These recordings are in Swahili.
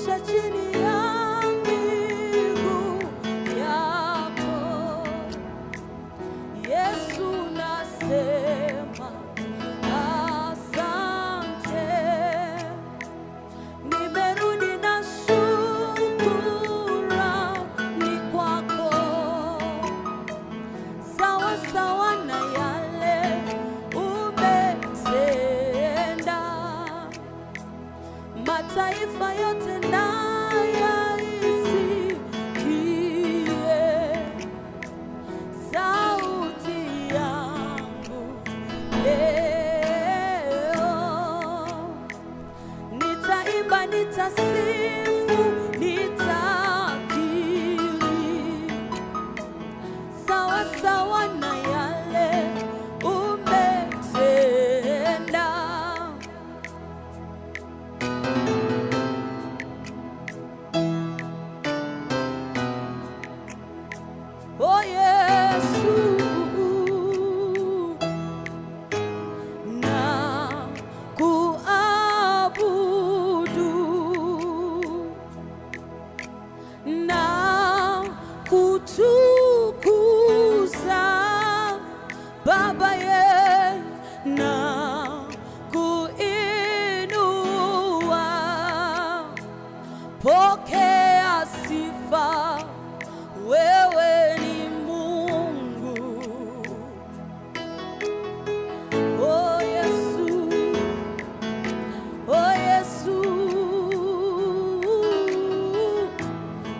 maisha chini ya miguu yako. Yesu nasema asante, nimerudi na shukrani kwako, sawa sawa na yale umetenda. Mataifa yote na yaisikie sauti yangu leo. Nitaimba, nitasifu, nitakiri sawa sawa na yale umetenda. Oh Yesu, na kuabudu na kutukuza Baba ye, na kuinua. Pokea sifa, wewe ni Mungu. Oh Yesu, oh Yesu,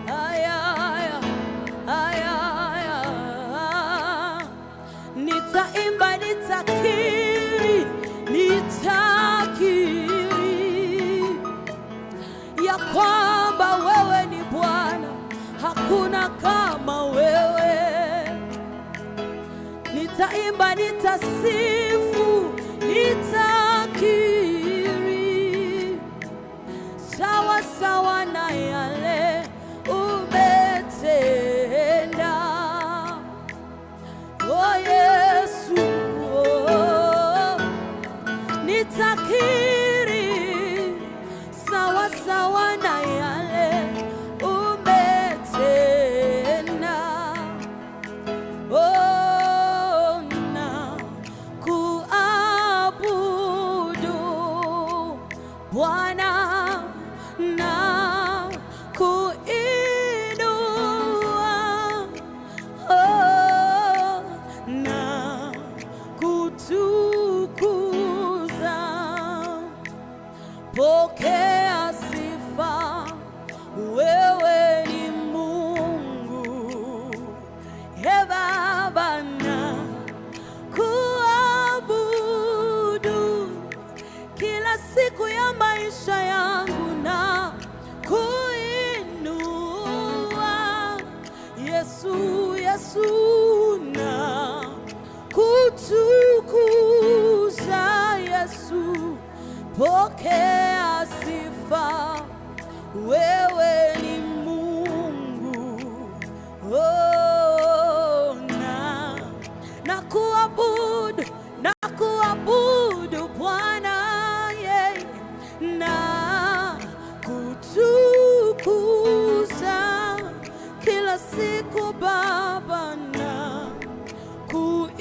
aya aya aya, nitaimba, nitakiri, nitakiri ya kwamba wewe ni Bwana, hakuna kama wewe. Nitaimba, nitasifu, nitakiri sawa sawa na yale umetenda. Oh Yesu, oh, nitakiri sawa sawa na yale umetenda. Oh, na kuabudu Bwana, na kuinua. Oh, na kutukuza. Pokea sifa, wewe ni Mungu. He Baba, na kuabudu kila siku ya maisha yangu, na kuinua. Yesu, Yesu, na kutukuza. Yesu, pokea sifa, wewe ni Mungu. Oh, na kuabudu, na kuabudu Bwana, yeah, na kutukuza kila siku Baba, na kuinua.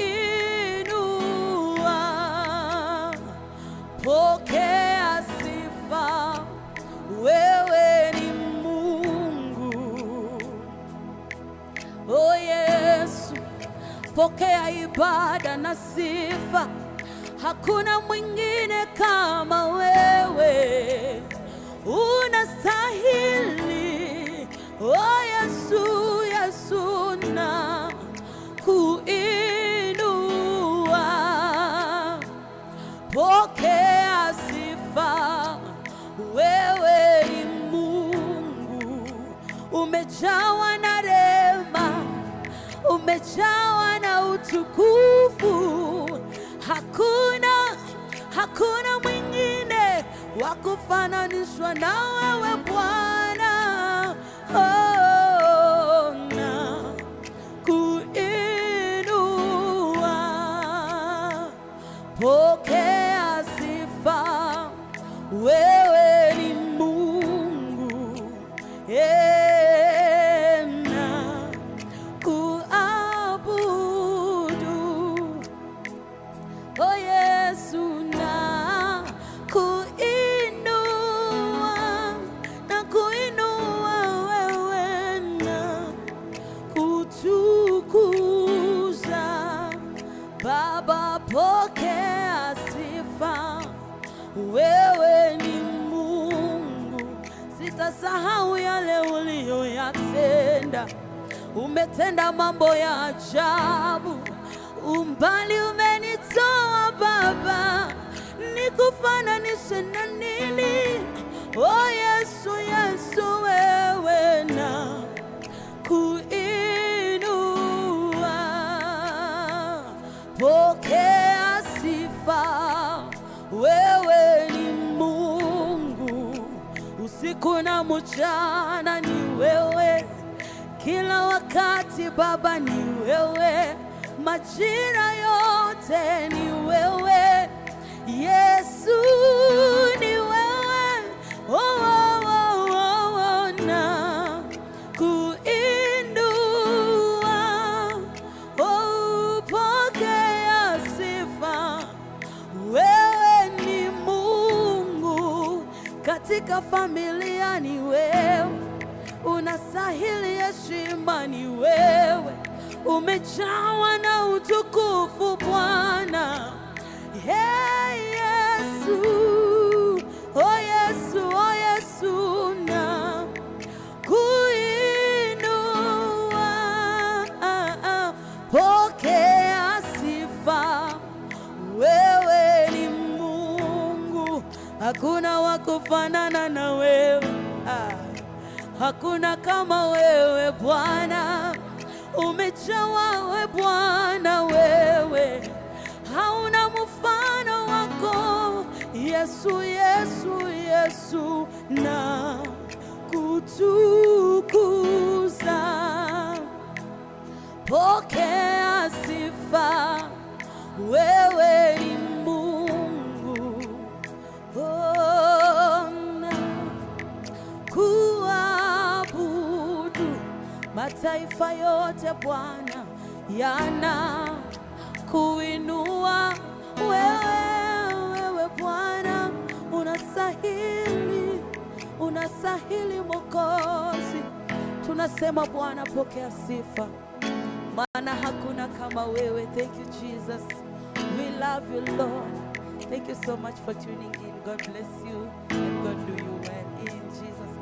Pokea sifa, wewe ni Mungu. Oh Yesu, pokea ibada na sifa, hakuna mwingine kama wewe, unastahili. Oh Yesu, Yesu, na kuinua. Pokea sifa, wewe ni Mungu. Umejawa na rehema, umejawa na utukufu, hakuna mwingine wa kufananishwa na wewe Bwana. Oh, na kuinua. Pokea sifa, wewe ni Mungu. unatenda. Umetenda mambo ya ajabu, umbali umenitoa Baba, nikufananishe na nini? Oh Yesu, Yesu, wewe na kuinua. Pokea sifa, wewe ni Mungu, usiku na mchana ni wewe, kila wakati Baba ni wewe, majira yote ni wewe. Yesu ni wewe, oh, oh, oh, oh, oh, na kuinua. Oh, pokea sifa, wewe ni Mungu, katika familia ni wewe, unastahili heshima, ni wewe, umejawa na utukufu Bwana. Hey Yesu, oh Yesu, oh Yesu, na kuinua. Pokea sifa, wewe ni Mungu, hakuna wa kufanana na wewe. Hakuna kama wewe Bwana, umejawa we Bwana, wewe hauna mfano wako. Yesu, Yesu, Yesu, na kutukuza. Pokea sifa, wewe ni Mungu. Oh, na kuabudu mataifa yote Bwana yana kuinua wewe. Wewe Bwana unastahili, unastahili Mwokozi. Tunasema Bwana pokea sifa, maana hakuna kama wewe. Thank you Jesus, we love you Lord. Thank you so much for tuning in. God bless you and God do you well in Jesus' name.